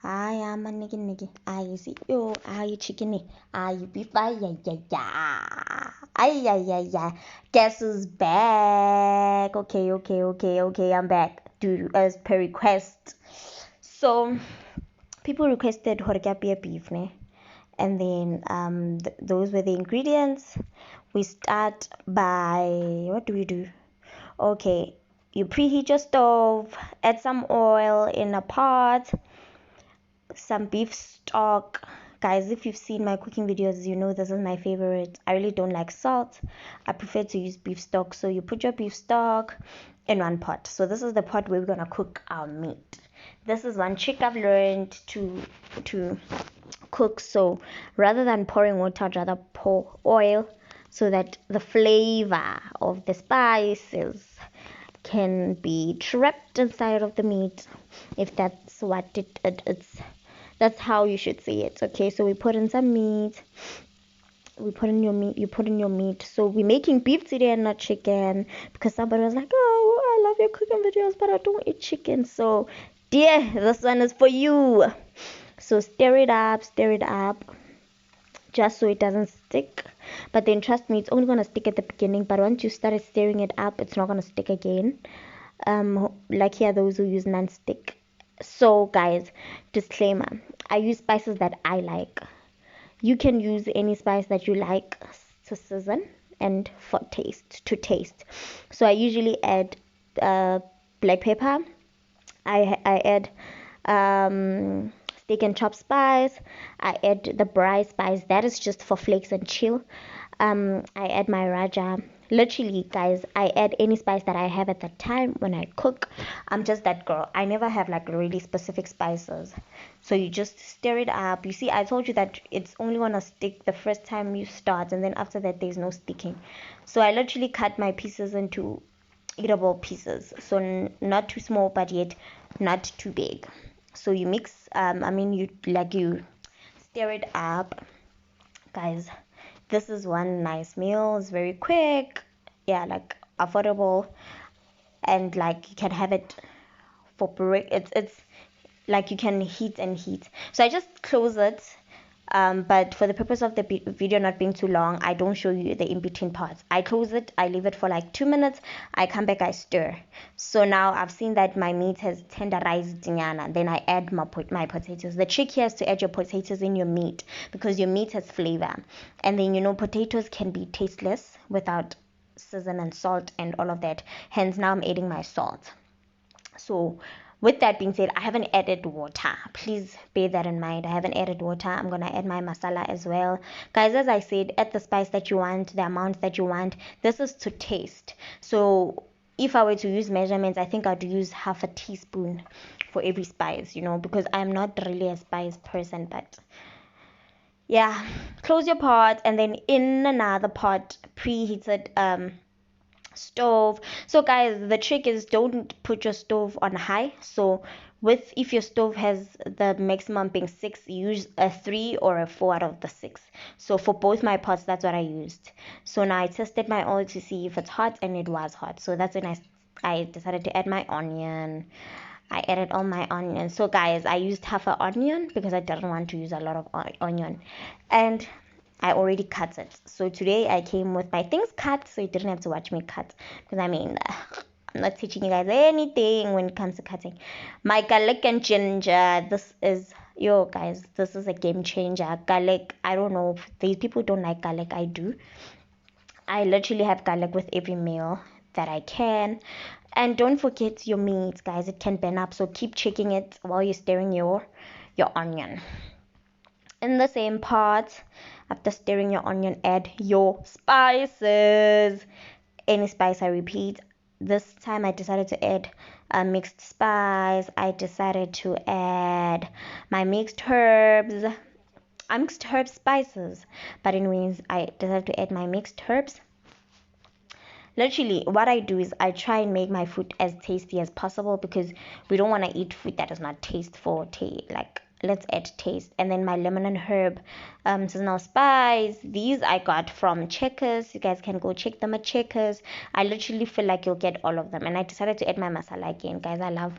I am a nigga. I see you. I chicken. I beef. Yeah. Ay. Guess who's back? Okay. I'm back. Dude, as per request. So, people requested horgapia beef, ne? And then those were the ingredients. We start by, what do we do? Okay, you preheat your stove, add some oil in a pot, some beef stock. Guys, if you've seen my cooking videos, you know this is my favorite. I really don't like salt. I prefer to use beef stock. So you put your beef stock in one pot. So this is the pot where we're gonna cook our meat. This is one trick I've learned to cook. So rather than pouring water, I'd rather pour oil so that the flavor of the spices can be trapped inside of the meat, if that's what it's. That's how you should see it. Okay, so we put in some meat. We put in your meat. You put in your meat. So we're making beef today and not chicken, because somebody was like, "Oh, I love your cooking videos, but I don't eat chicken." So, dear, this one is for you. So stir it up, just so it doesn't stick. But then trust me, it's only gonna stick at the beginning. But once you started stirring it up, it's not gonna stick again. Like here, those who use non-stick. So guys, disclaimer, I use spices that I like. You can use any spice that you like to season and for taste. So I usually add black pepper. I add steak and chop spice. I add the braai spice, that is just for flakes and chill. I add my raja. Literally, guys, I add any spice that I have at the time when I cook. I'm just that girl. I never have like really specific spices. So you just stir it up. You see, I told you that it's only gonna stick the first time you start, and then after that there's no sticking. So I literally cut my pieces into eatable pieces, so not too small but yet not too big. So you mix, you stir it up, guys. This is one nice meal. It's very quick, yeah, like affordable, and like you can have it for break. It's like you can heat and heat. So I just close it. But for the purpose of the video not being too long, I don't show you the in-between parts. I close it, I leave it for like 2 minutes, I come back, I stir. So now I've seen that my meat has tenderized, then I add my potatoes. The trick here is to add your potatoes in your meat, because your meat has flavor. And then, potatoes can be tasteless without season and salt and all of that. Hence, now I'm adding my salt. So with that being said, I haven't added water. Please bear that in mind. I haven't added water. I'm going to add my masala as well. Guys, as I said, add the spice that you want, the amount that you want. This is to taste. So if I were to use measurements, I think I'd use half a teaspoon for every spice, because I'm not really a spice person. But yeah, close your pot, and then in another pot, preheated stove. So guys, the trick is don't put your stove on high. So if your stove has the maximum being 6, use a 3 or a 4 out of the 6. So for both my pots, that's what I used. So now I tested my oil to see if it's hot, and it was hot. So that's when I decided to add my onion. I added all my onions. So guys, I used half an onion because I didn't want to use a lot of onion, and I already cut it. So today I came with my things cut, so you didn't have to watch me cut, because I'm not teaching you guys anything when it comes to cutting. My garlic and ginger, this is guys, this is a game changer. Garlic, I don't know if these people don't like garlic. I do. I literally have garlic with every meal that I can. And don't forget your meat, guys. It can burn up, so keep checking it while you're stirring your onion. In the same pot, after stirring your onion, add your spices. Any spice, I repeat. This time I decided to add a mixed spice. I decided to add my mixed herbs. I mixed herb spices, but anyways, I decided to add my mixed herbs. Literally, what I do is I try and make my food as tasty as possible, because we don't want to eat food that is not tasteful. Like, let's add taste. And then my lemon and herb seasonal spice, these I got from Checkers. You guys can go check them at Checkers. I literally feel like you'll get all of them. And I decided to add my masala again, guys. I love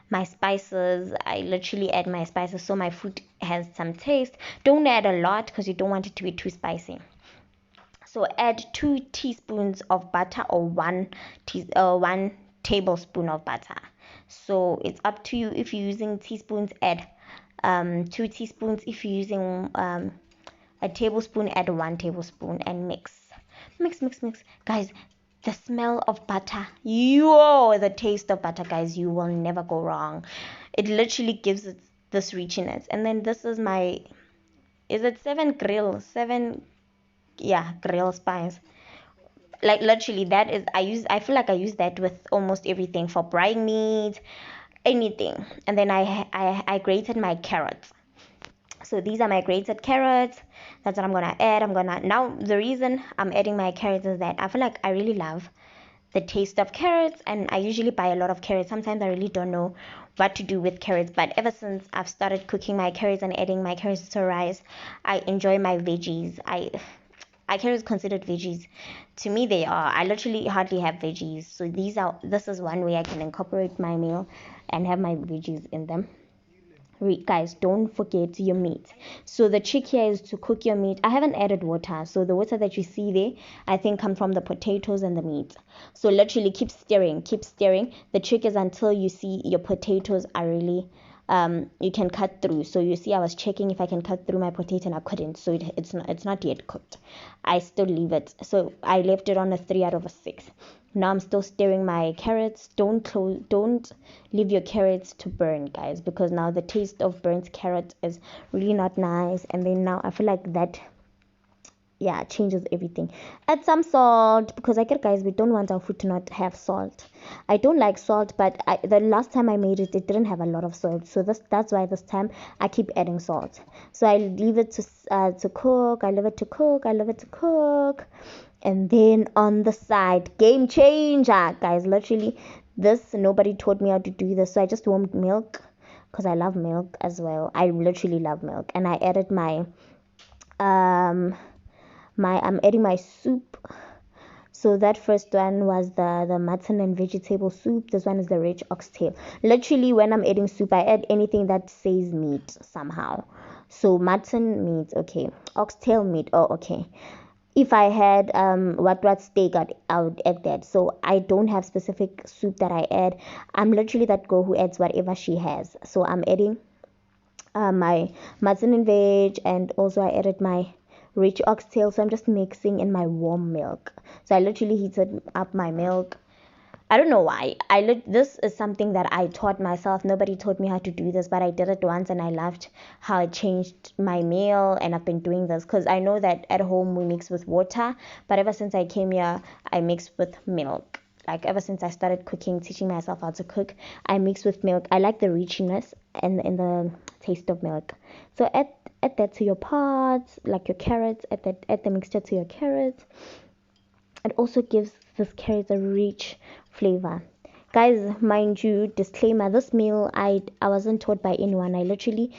my spices. I literally add my spices so my food has some taste. Don't add a lot because you don't want it to be too spicy. So add 2 teaspoons of butter or one tablespoon of butter. So it's up to you. If you're using teaspoons, add 2 teaspoons. If you're using a tablespoon, add 1 tablespoon and mix. Guys, the smell of butter, the taste of butter, guys, you will never go wrong. It literally gives it this richness. And then this is my, is it seven, yeah, grill spice. Like literally that is, I feel like I use that with almost everything, for frying meat, anything. And then I grated my carrots. So these are my grated carrots. That's what I'm gonna add. Now the reason I'm adding my carrots is that I feel like I really love the taste of carrots, and I usually buy a lot of carrots. Sometimes I really don't know what to do with carrots, but ever since I've started cooking my carrots and adding my carrots to rice, I enjoy my veggies. I carrots considered veggies. To me they are. I literally hardly have veggies. So this is one way I can incorporate my meal and have my veggies in them. Guys, don't forget your meat. So the trick here is to cook your meat. I haven't added water, so the water that you see there I think come from the potatoes and the meat. So literally keep stirring. The trick is until you see your potatoes are really you can cut through. So you see I was checking if I can cut through my potato and I couldn't, so it's not yet cooked. I still leave it. So I left it on a 3 out of a 6. Now I'm still stirring my carrots. Don't leave your carrots to burn, guys, because now the taste of burnt carrot is really not nice. And then now I feel like that, yeah, changes everything. Add some salt, because I get, guys, we don't want our food to not have salt. I don't like salt, but the last time I made it didn't have a lot of salt, so that's why this time I keep adding salt. So I leave it to cook. I leave it to cook. And then on the side, game changer, guys, literally this, nobody taught me how to do this, so I just warmed milk because I love milk as well. I literally love milk. And I added I'm adding my soup. So that first one was the mutton and vegetable soup. This one is the rich oxtail. Literally when I'm adding soup, I add anything that says meat somehow. So mutton meat, okay. Oxtail meat, oh okay. If I had what steak, I would add that. So I don't have specific soup that I add. I'm literally that girl who adds whatever she has. So I'm adding my mutton and veg, and also I added my rich oxtail. So I'm just mixing in my warm milk. So I literally heated up my milk. I don't know why. This is something that I taught myself. Nobody taught me how to do this, but I did it once and I loved how it changed my meal. And I've been doing this because I know that at home we mix with water, but ever since I came here, I mix with milk. Like ever since I started cooking, teaching myself how to cook, I mix with milk. I like the richness and the taste of milk. So add that to your pots, like your carrots. Add the mixture to your carrots. It also gives this carrots a rich flavor. Guys, mind you, disclaimer, this meal I wasn't taught by anyone. I literally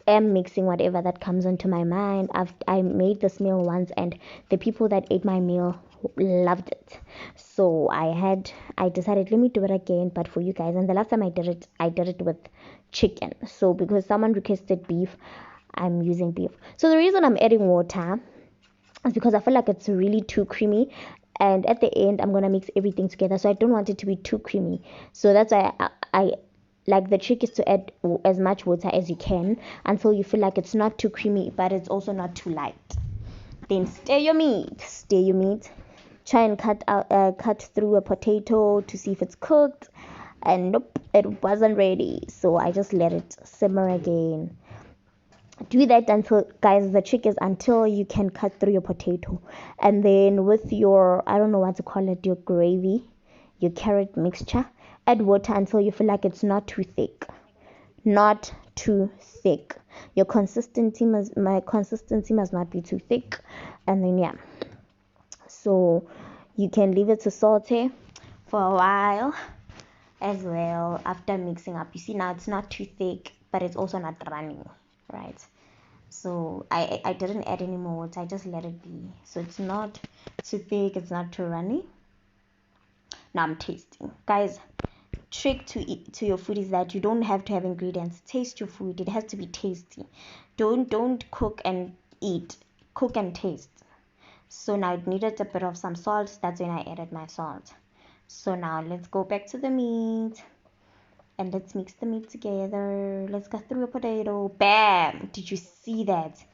am mixing whatever that comes into my mind. I made this meal once and the people that ate my meal loved it. So I decided, let me do it again, but for you guys. And the last time I did it with chicken. So because someone requested beef, I'm using beef. So the reason I'm adding water is because I feel like it's really too creamy, and at the end I'm gonna mix everything together, so I don't want it to be too creamy. So that's why I like, the trick is to add as much water as you can until you feel like it's not too creamy but it's also not too light. Then stir your meat. Try and cut through a potato to see if it's cooked, and nope, it wasn't ready, so I just let it simmer again. Do that until, guys, the trick is until you can cut through your potato. And then with your, I don't know what to call it, your gravy, your carrot mixture, add water until you feel like it's not too thick. Your consistency must not be too thick. And then yeah, so you can leave it to saute for a while as well. After mixing up, you see now it's not too thick but it's also not running, right? So I didn't add any more water. I just let it be. So it's not too thick, it's not too runny. Now I'm tasting, guys. trick to your food is that you don't have to have ingredients. Taste your food. It has to be tasty. Don't cook and eat. Cook and taste. So now it needed a bit of some salt. That's when I added my salt. So now let's go back to the meat. And let's mix the meat together. Let's cut through a potato. Bam! Did you see that?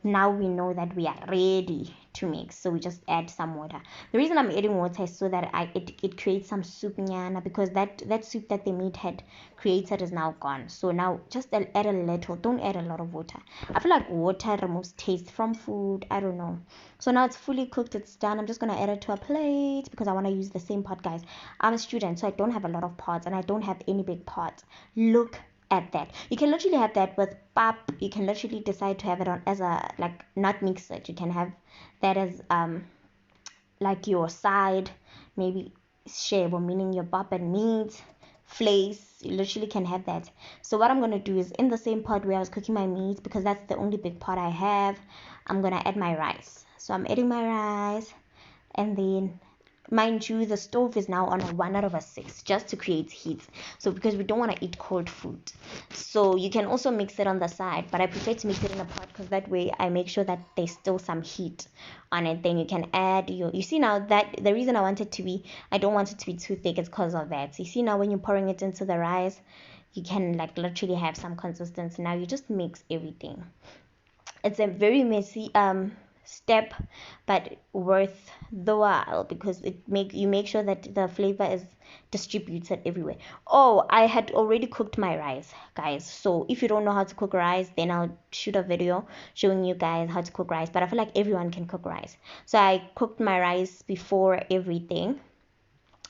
Now we know that we are ready to mix. So we just add some water. The reason I'm adding water is so that it creates some soup nyana, because that soup that the meat had created is now gone. So now just add a little. Don't add a lot of water. I feel like water removes taste from food. I don't know. So now it's fully cooked. It's done. I'm just going to add it to a plate because I want to use the same pot, guys. I'm a student, so I don't have a lot of pots and I don't have any big pot. Look at that. You can literally have that with pap. You can literally decide to have it on as a, like, not mix it. You can have that as like your side, maybe shebo, meaning your pap and meat flakes. You literally can have that. So what I'm going to do is, in the same pot where I was cooking my meat, because that's the only big pot I have, I'm going to add my rice. So I'm adding my rice, and then mind you, the stove is now on a 1/6 just to create heat. So because we don't want to eat cold food, so you can also mix it on the side, but I prefer to mix it in a pot because that way I make sure that there's still some heat on it. Then you can add you see now that the reason I don't want it to be too thick is because of that. So you see now when you're pouring it into the rice, you can like literally have some consistency. Now you just mix everything. It's a very messy step, but worth the while, because you make sure that the flavor is distributed everywhere. Oh, I had already cooked my rice, guys. So if you don't know how to cook rice, then I'll shoot a video showing you guys how to cook rice. But I feel like everyone can cook rice. So I cooked my rice before everything,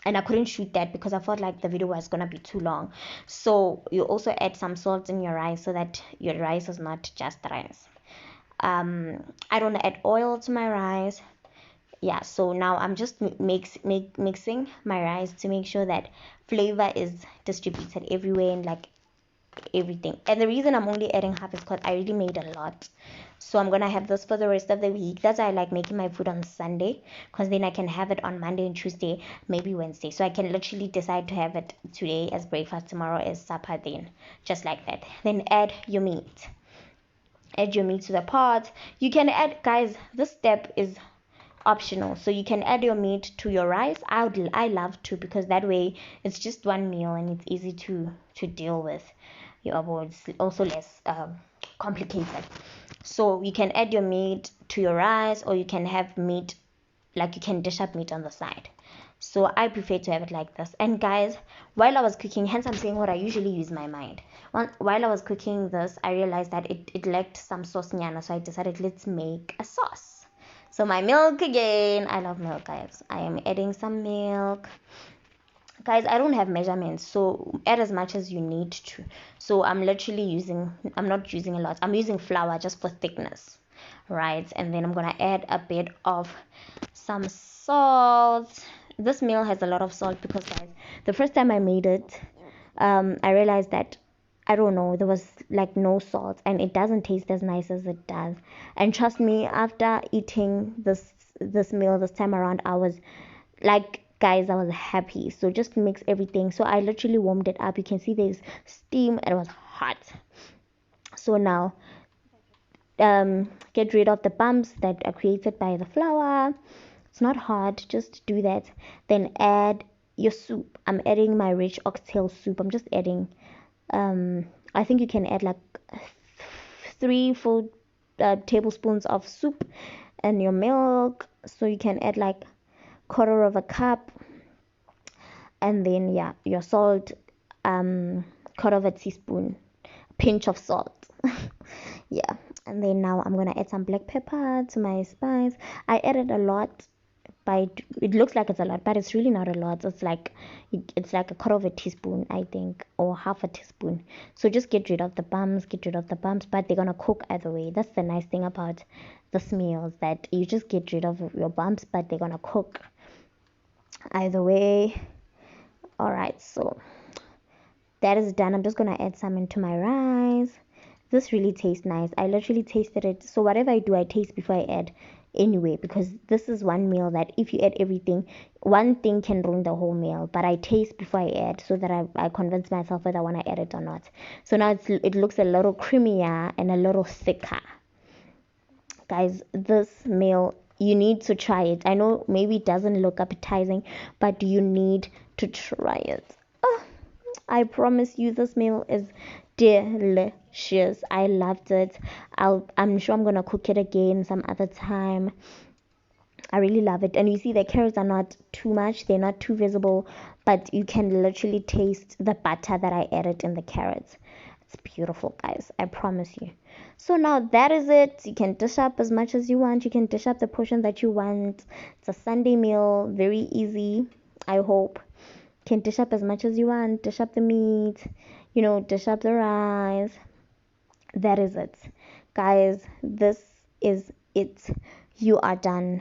and I couldn't shoot that because I felt like the video was gonna be too long. So you also add some salt in your rice so that your rice is not just rice. I don't add oil to my rice. Yeah, so now I'm just mixing my rice to make sure that flavor is distributed everywhere and like everything. And the reason I'm only adding half is because I already made a lot. So I'm gonna have this for the rest of the week. That's why I like making my food on Sunday, because then I can have it on Monday and Tuesday, maybe Wednesday. So I can literally decide to have it today as breakfast, tomorrow as supper, then just like that. Then add your meat. Add your meat to the pot. You can add, guys, this step is optional, so you can add your meat to your rice. I love to, because that way it's just one meal and it's easy to deal with. Your boards also less complicated. So you can add your meat to your rice, or you can have meat, like you can dish up meat on the side. So I prefer to have it like this. And guys, while I was cooking, hence I'm saying what I usually use my mind. While I was cooking this, I realized that it lacked some sauce nyana, so I decided let's make a sauce. So my milk again. I love milk, guys. I am adding some milk. Guys, I don't have measurements, so add as much as you need to. So I'm not using a lot. I'm using flour just for thickness, right? And then I'm gonna add a bit of some salt. This meal has a lot of salt because, guys, the first time I made it, I realized that, I don't know, there was like no salt and it doesn't taste as nice as it does. And trust me, after eating this meal this time around, I was like, guys, I was happy. So just mix everything. So I literally warmed it up. You can see there's steam and it was hot. So now get rid of the bumps that are created by the flour. It's not hard, just do that. Then add your soup. I'm adding my rich oxtail soup. I'm just adding I think you can add like 3 full tablespoons of soup and your milk. So you can add like 1/4 of a cup, and then yeah, your salt, 1/4 of a teaspoon, pinch of salt. Yeah, and then now I'm gonna add some black pepper to my spice. I added a lot, it looks like it's a lot, but it's really not a lot. It's like a 1/4 of a teaspoon, I think, or half a teaspoon. So just get rid of the bumps, but they're gonna cook either way. That's the nice thing about this meal, is that you just get rid of your bumps, but they're gonna cook either way. All right, so that is done. I'm just gonna add some into my rice. This really tastes nice. I literally tasted it. So whatever I do, I taste before I add. anyway, because this is one meal that if you add everything, one thing can ruin the whole meal. But I taste before I add, so that I convince myself whether I want to add it or not. So now it looks a little creamier and a little thicker. Guys, this meal, you need to try it. I know maybe it doesn't look appetizing, but you need to try it. Oh, I promise you, this meal is delicious. I loved it. I'm sure I'm gonna cook it again some other time. I really love it. And you see, the carrots are not too much, they're not too visible, but you can literally taste the butter that I added in the carrots. It's beautiful, guys. I promise you. So now that is it. You can dish up as much as you want. You can dish up the portion that you want. It's a Sunday meal, very easy, I hope. You can dish up as much as you want. Dish up the meat, dish up the rice. That is it. Guys, this is it. You are done.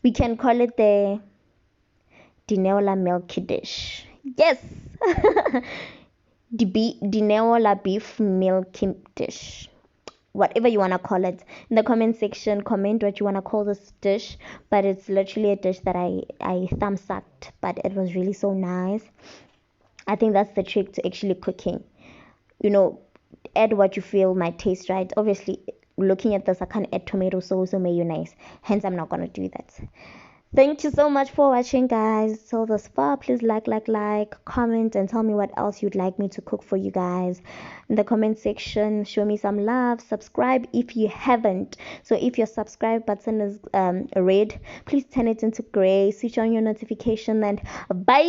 We can call it the Dineo milky dish. Yes! Dineo beef milky dish. Whatever you want to call it. In the comment section, comment what you want to call this dish. But it's literally a dish that I thumb sucked. But it was really so nice. I think that's the trick to actually cooking. Add what you feel might taste right. Obviously, looking at this, I can't add tomato sauce or mayonnaise. Hence, I'm not going to do that. Thank you so much for watching, guys. So this far, please like, comment, and tell me what else you'd like me to cook for you guys in the comment section. Show me some love. Subscribe if you haven't. So if your subscribe button is red, please turn it into gray. Switch on your notification, and bye.